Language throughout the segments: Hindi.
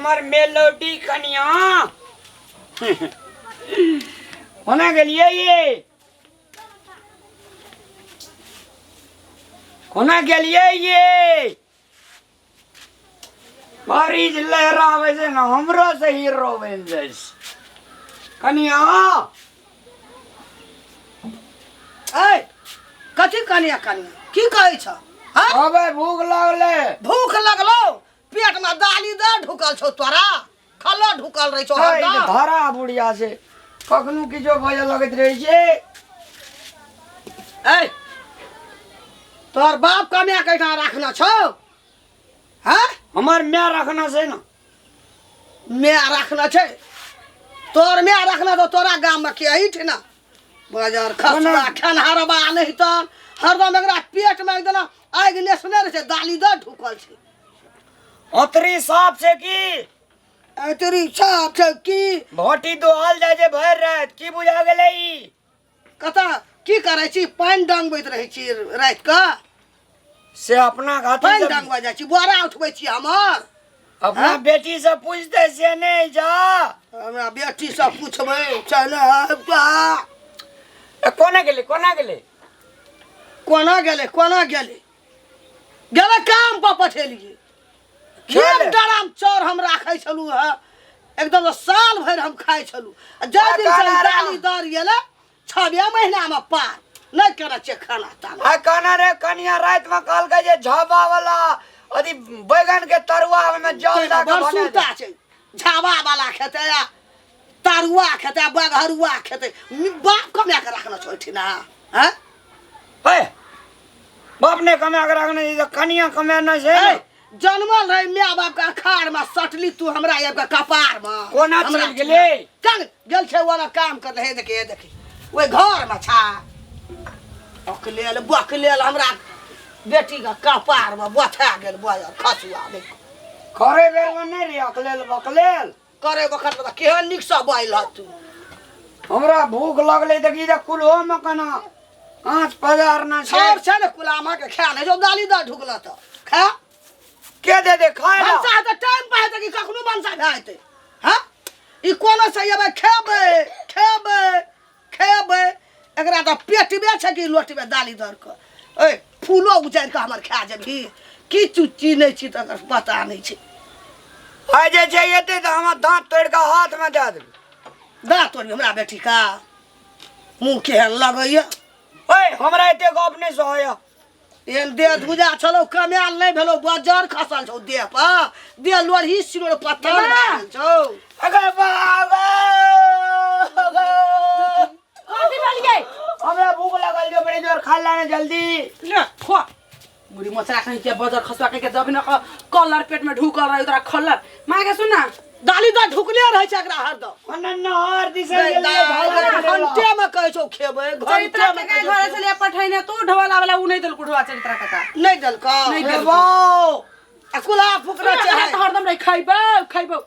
हमर मेलोडी कनिया होने गेलिए ये होने गेलिए ये बारिश लहरावे से ना हमरो से ही रोवे जैस कनिया ए कथी कनिया कनिया की कहै छ हां अबे भूख लगलो पेट में दाली द ढुकल छौ तोरा खल्ला ढुकल रही छौ हरदम धरा बुढ़िया से कखनु किछो भय लगत रही छे ए तोर बाप कन्या कहिना राखना छौ हैं हमार म्या रखना से ना मैं रखना छे तोर मैं रखना तो तोरा गांव में के हिठ ना बाजार खसरा खनहरबा नहीं तो हरदम एकरा पेट में एकदम आग नेसने रहे दाली द ढुकल छे अतरी साफ से की तेरी साफ छे की भोटी तो हाल जाय जे भर रात की बुझा गेलै ई कता की करे छी पानी डांगबैत रहे छी रात का से अपना घाटी पानी डांगबा जाय छी बोरा उठबै छी हमर अपना बेटी से पूछते से नहीं जा हमरा बेटी से पूछबै चल कोना गेले गेले काम पर पठेलिए खेल डराम चोर हम राखै छलू है एकदम साल भर हम खाइ छलू जै दिन से दाली दर गेले 6 महीना में पार नहीं करे छे खाना ताना आ काना रे कनिया रात में कहल के जे झाबा वाला अथी बैगन के तरुआ में जल दा के बना सुता छे झाबा वाला खेते या तरुआ खेते बघरुआ खेते बाप कमे के रखना छोटी ना हैं हे बाप ने कमे के रखना है कनिया कमे न छे जन्मल रहे माय बाप का अखाड़ में सटली तू हमरा ये कपार में कोना चल गेले चल गेल छे वाला काम कर रहे देखे ओए घर में छा बकलेल हमरा बेटी का कपार में बथा गेल बाजार खसुआ देख करे बेर में नहीं रे बकलेल करे वक्त में केहन निक से बाइल तू हमरा भूख लगले देखी जे कुलहो में कना आंच पजार ना छोड़ छे ने कुलामा के खा ले जो दाली द ढुकला त खा के दे खाए ना बनसा त टाइम पे है कि कखनो बनसा भाइते हां ई कोनो से ये खेबे एकरा त पेटबे छै कि लोटबे दाली दर के ए फूलो उजाड़ के हमर खा जेबही की चुच्ची नहीं छी त पता नहीं छै आ जे छै एते त हम दांत तोड़ के हाथ में दे दे दांत तोड़ हमरा बेटी का मुंह केहन लगैया ओए हमरा एते गप नहीं सहया एन दे धुजा चलो कमाल नहीं भेलो बाजार खसल छौ दे पर दे लोरही सिरोड़ पत्थर लागल छौ अगे बाबा कथि बोलिए हमरा भूख लगल जो बड़ी जोर खा लाने जल्दी ले खो मुड़ी मछरा कहीं के बाजार खसवा के जब न कलर पेट में ढुकल रहे उतरा खल्लर मां के सुन ना दाली द ढुकले रहे छै एकरा हरदम नहर दिसे गेलिए घंटे में कहै छौ खेबै चरित्रा के कहीं घरे से ले पठाइने तू ढवाला वाला उ नहीं दल कुठवा चरित्रा काका नहीं दल का नहीं दल अकुला फुकरा छै हरदम रही खइबो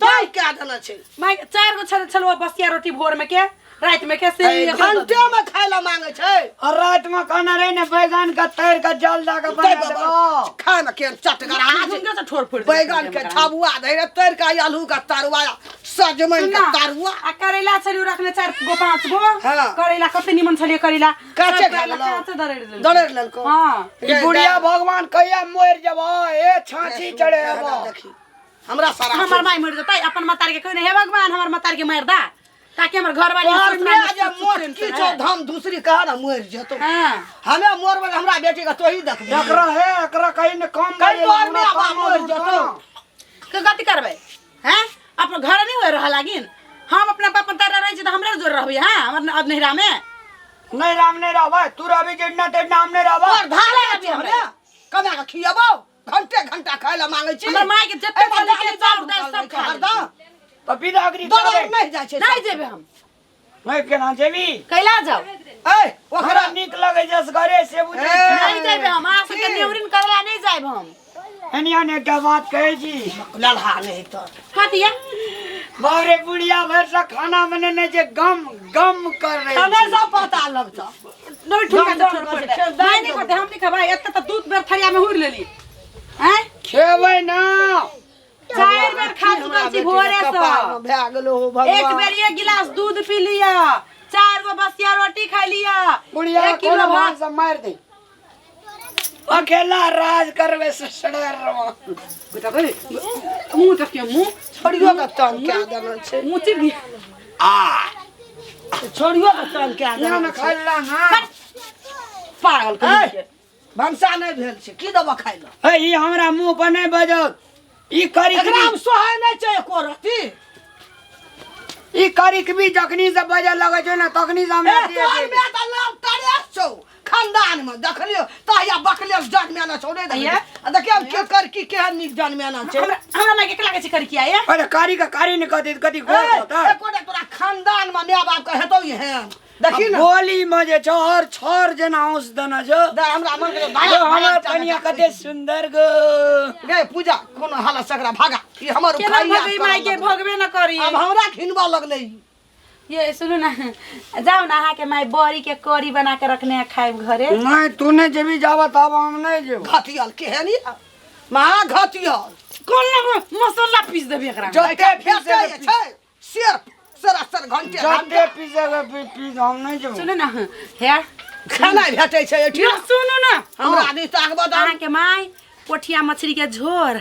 तै क्या देना छै मां 4 गो छलवा बसिया रोटी भोर में के रात में के से घंटे में खाइला मांगे छै और रात में खाना रहे ने बैगन का तैर का जल दा के बना दो खाए में के चटकर आज से ठोर फोड़ बैगन के छबुआ धैरे तैर का आलू का तरुआ सजमन का तरुआ आ करेला छलियो रखने 4 गो 5 गो हां करेला कते निमन छलियो करेला काचे खाला दरेर ललको हां ई बुढ़िया भगवान कहिया मोर जबो ए छाछी चढ़े अब देखी हमरा सारा हमर माई मर जतै अपन मतार के कहने हे भगवान हमर मतार के मार दा ताकि हमर घर वाली और मैं जे मोट की छो धम दूसरी कहा ना मोर जतो हां हमें मोर में हमरा बेटी का तो ही देख एकरा है एकरा कहीं ने काम कहीं और में अब मोर जतो के गति करबै हैं अपन घर नहीं होय रहा लागिन हम अपना बाप तारा रही छ त हमरा जोर रहबै हां हमर अब नहिरा में नहीं राम नहीं रहबे तू रहबी जितना तेतना हम नहीं रहबे और धाला अभी हमरा कना का खियाबो घंटा खाइला मांगे छी हमर माई के जत्ते बोले के चाउर दाल सब खा हरदम तो बिदागरी दौड़ नहीं जाय छै नहीं जेबे हम मैं केना जेबी कैला जाओ ए ओकरा नीक लगे जस घरे से बुझे नहीं जेबे हम आ के नेवरिन करला नहीं जाइब हम एनिया ने एकटा बात कहै छी ललहा नहीं तो हाथिया बारे बुढ़िया भर से खाना बनेने जे गम कर रहे हमें सब पता लगता नहीं ठुका छोड़ पड़े नहीं करते हम नहीं खबाई एत त दूध बेर थरिया में हुर लेली हैं खेबै ना 4 बेर खा रहल छी भोरे से भए गेलो हो एक भगवान बेर एक गिलास दूध पी लिया 4 गो बसिया रोटी खा लिया बुढ़िया 1 किलो कोनो भात से मार दे अकेला राज करवे से सड़र रवा बेटा बे मुंह तक के मुंह छोड़ियो का तंग क्या देना छे मुंह चिबी आ छोड़ियो का तंग क्या यहाँ देना में छे खाइला हां पागल कहीं के भंसा नहीं भेल छे की दबा खाइलो है ई हमरा मुंह पर नहीं बजत ई करी एकरा हम सोहे नहीं चाहिए को रहती ई करी भी जखनी से बजे लगे छै ना तखनी से हमरा दिए तोर दे में त नाम तरे छौ खानदान में देखलियो तहिया बकले जन्मे ना छौ नहीं देखियो अब के कर की केहन निक जन्मे ना छे हमरा लगे के लागे छै करी किया ये अरे कारी का कारी ने कथी गोल होता एकोटा तोरा खानदान में माय बाप के हेतौ ही है देखी ना बोली में जे छर छर जना औस दना जो दा हमरा मन के यो हमर कन्या कते सुंदर गो गे पूजा कोनो हाला सकरा भागा ई हमर केना खाइया भगई माई के भगबे न करी अब हमरा खिनबा लगले ये सुनो ना जाओ ना अहाँ के माई बड़ी के करी बना के रखने है खाए घरे नहीं तूने जेबी जावा तब हम नहीं जेब घटियल केहनी महा घटियल कोन ना मसाला पीस देबे एकरा जते फेटे छै शेर सरासर घंटे जते पीसेगा पीस हम नहीं जेब सुनो ना हे खाना भेटै छै एठी यो सुनो ना हमरा आदि ताक बता अहाँ के माई पोठिया मछली के झोर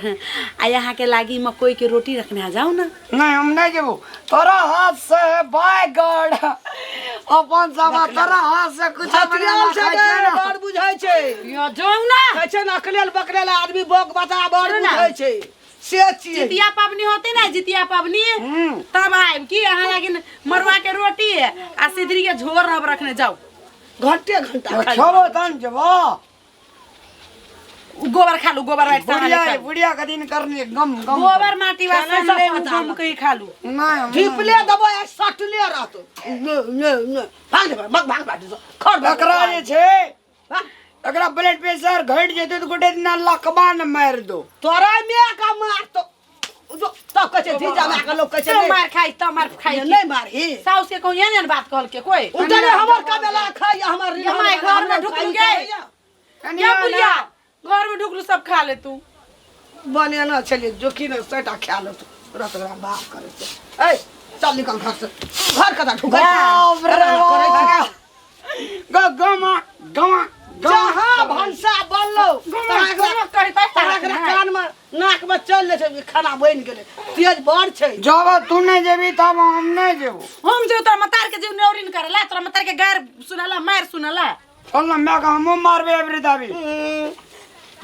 आ यहाँ के लागी मकई के रोटी रखने आ जाओ ना नहीं हम नहीं जेबो तोरा हाथ से बाय गॉड अपन सब तोरा हाथ से कुछ घटियल छै गे बड़ बुझाइ छै यो जाओ ना कहै छै ना अकलेल बकलेल आदमी बोक बता बड़ बुझाइ छै से छियै जितिया पाबनी होती ना जितिया पाबनी तब आइब की अहाँ लागी मरुआ के रोटी आ सिधरी के झोर रब रखने जाओ घंटे घंटा छबो तन जेबो गोबर खा लू गोबर राइट बुढ़िया बुढ़िया का दिन करने गम गम गोबर माटी वासन ले घूम के खा लू नहीं ढिपले दबो एक सटले रहतो न भाग दे भाग भाग भाग खड़ बकरा जे छे अगर ब्लड प्रेशर घट जेते तो गोटे दिन लकबा न मार दो तोरा में का मार तो जो तो कचे धीजा में का लोग कचे तो मार खाई तो मार खाई नहीं मारी साउस के कोई ये बात कहल के कोई उधर हमर का बेला खाई हमर हमारे घर में ढुक गए क्या बुलिया घर में ढुकलू सब खा ले तू बने ना चलिए जो की न सेटा खा लो तू रत ग्राम बाप करे से ए चल निकल घर से घर कदा ढुका गमा गमा जहां भंसा बनलो तारा कान में नाक में चल ले छै खाना बन गेले तेज बड़ छै जब तू नहीं जेबी तब हम नहीं जेबो हम जो तोर मतार के जीव नेौरिन करेला तोर मतार के गैर सुनाला मार सुनाला चल मैं का हम मारबे एवरी दाबी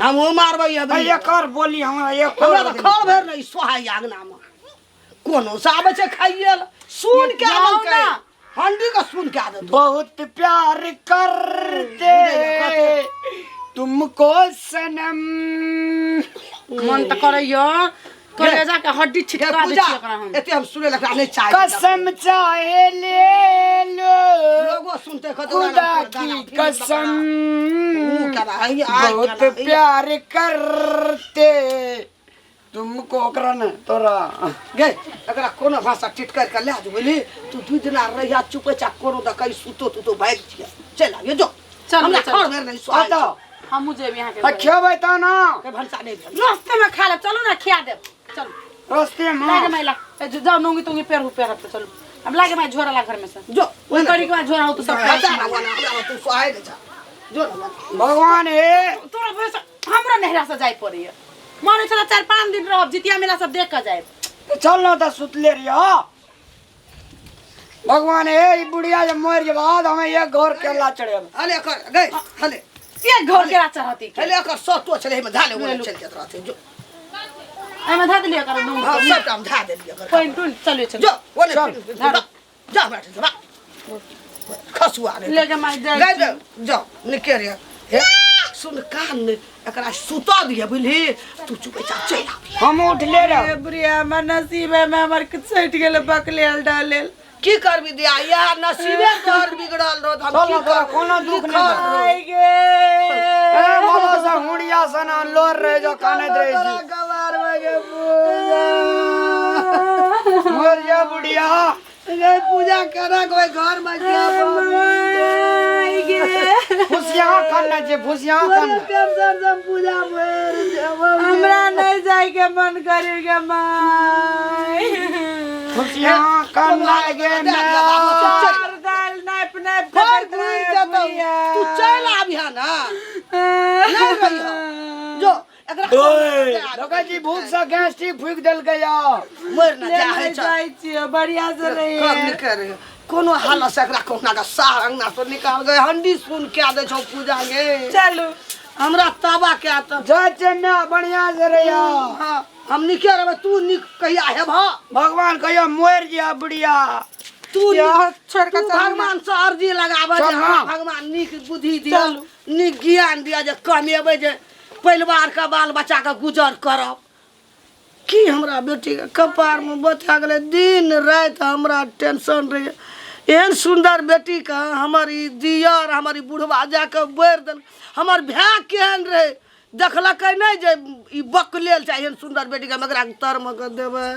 हम मारबै अब ये कर बोली हमरा ये हमरा त खर भर नहीं सोहाई आगना में कोनो साबे छै खाइए सुन के जाओ आदत ना। हंडी का सुन के आदत बहुत प्यार करते तुमको सनम मन त करैयो कलेजा के हड्डी छिटका दे पूजा छी एकरा हम एते हम सुने लगा नहीं चाहे कसम चाहे ले लो लोगो सुनते खुदा की कसम बहुत प्यार करते तुमको करन तोरा गे अगर कोनो भाषा टिटकर के ले आ बोली तू दू दिन रहिया चुपे चा कोनो द कई सुतो तू तो भाग छिया चल ये जो चल, हमरा चल। खर भर नहीं स्वाद आता हमू जेब यहाँ के खेबै त ना के भंसा नहीं भेल रास्ते में खा ले चलो ना खिया दे चलो रास्ते लागे में मैला जाओ नोंगी तोंगी पेड़ पे चलो अब लागे मैं झोरा ला घर में से जो वो करी के बाद झोरा हो तो सब अच्छा ना वाला तू स्वाद ले जा जो ना भगवान हे तोरा भैसा हमरा नहरा से जाय पड़ी है माने चला 4-5 दिन रह जितिया मेला सब देख के जाए चल न त सुतले रिया भगवान हे ई बुढ़िया जे मर के बाद हमें एक घर केला चढ़ेब हले कर गए हले ये घर के राचा रहती के हले कर सतो चले में धाले वो चल के रहते जो आई में धा दिलिया कर नोंगी हां सब काम धा दे दिया कर पॉइंट टू चलो जो वो चल, जा बैठ जा खसुआ रे लेके माई जाए गए जाओ निके रे हे सुन कान ने एकरा सुता दिया बुझली तू चुपे चा चल हम उठले रह बुढ़िया हमर नसीब है मैं हमर के सट गेल बकले डालेल की करबी दिया या नसीबे तोर बिगड़ल रो हम चल की न तोरा कर कोनो दुख नहीं आई गे ए बोलो सा हुड़िया सना लोर रहे जो काने रहे जी गवार में मर जा बुढ़िया गे पूजा करा कोई घर में क्या आई गे फुसिया करना जे फुसिया करना पूजा में हमरा नहीं जाए के मन करे गे माई खुशियाँ कान लागे चार दाल नाप नाप तू चल आबिया ना नहीं रहिया जो एकरा लोका जी भूख से गैस ठीक फूक देल गया मर ना जाए जाई छी बढ़िया से रही कब निकल कोनो हालत से एकरा कोना का सार अंगना से निकाल गए हंडी सुन के दे छौ पूजा गे चलो हमरा तबा के त जाचे ना बढ़िया से रहिया हां हम निके रहबे तू निक कहिया है भगवान कहियो मोर जिया बुढ़िया तू छोड़ के भगवान से अर्जी लगाबे चल हाँ। भगवान निक बुद्धि दिया निक ज्ञान दिया जे कमेबे जे परिवार का बाल बच्चा का गुजर करब की हमरा बेटी के कपार में बता गेले दिन रात हमरा टेंशन रहे एहन सुंदर बेटी का हमारी दियर हमारी बुढ़वा जाके बोर देल हमर भाय केहन रहे देखलक नहीं जे ई बकलेल चाहे एहन सुंदर बेटी के मगरा तर में कर देबे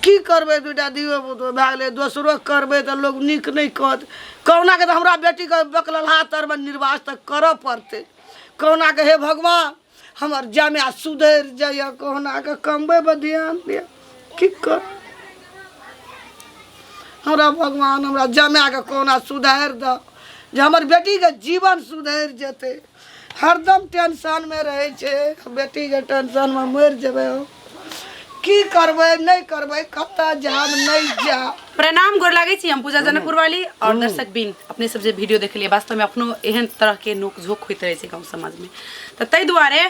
की करबे दुटा दियो तो भए गेलै दोसरो करबे तो लोग निक नहीं कहत कहुना के तो हमरा बेटी के बकलहा तर में निर्वास तक करऽ पड़ते कहुना के हे भगवान हमर जमाय सुधर जाइए कहुना के कमबे पर ध्यान दिया की कर हमरा भगवान हमरा जमाय के कहुना सुधार द जे हमर बेटी के जीवन सुधर जेते हरदम टेंशन में रहे छे बेटी के टेंशन में मर जेबे की करबे नहीं करबे कत्ता जाब नहीं जा प्रणाम गोर लागे छी हम पूजा जनकपुर वाली और दर्शक बिन अपने सब जे वीडियो देख लिए वास्तव में अपनो एहन तरह के नोक झोंक होइत रहे छै गांव समाज में त तै दुआरे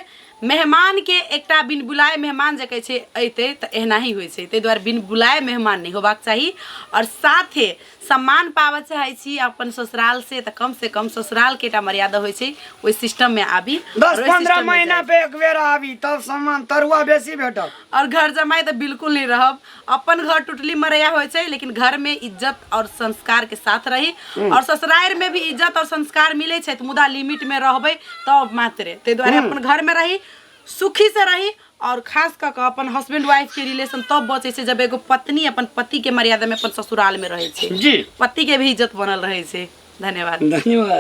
मेहमान के एकटा बिन बुलाए मेहमान जे कहै छै अइते त एहना ही होय छै तै दुआरे बिन बुलाए मेहमान नहीं होबाक चाहिए और साथे सम्मान पावे चाहे छी अपन ससुराल से त कम से कम ससुराल के टा मर्यादा होय छै ओइ सिस्टम में आबी 10-15 महीना पे एक बेर आबी तब सम्मान तरुआ बेसी भेटत और घर जमाई तो बिल्कुल नहीं रहब अपन घर टुटली मरैया होय छै लेकिन घर में इज्जत और संस्कार के साथ रही और ससुराल में भी इज्जत और संस्कार मिले छै मुदा लिमिट में रहबे तब मात्र ते द्वारे अपन घर में रही सुखी से रही और खास कर के अपन हस्बैंड वाइफ के रिलेशन तब बचे छै जब एगो पत्नी अपन पति के मर्यादा में अपन ससुराल में रहे छै जी पति के भी इज्जत बनल रहे छै धन्यवाद धन्यवाद।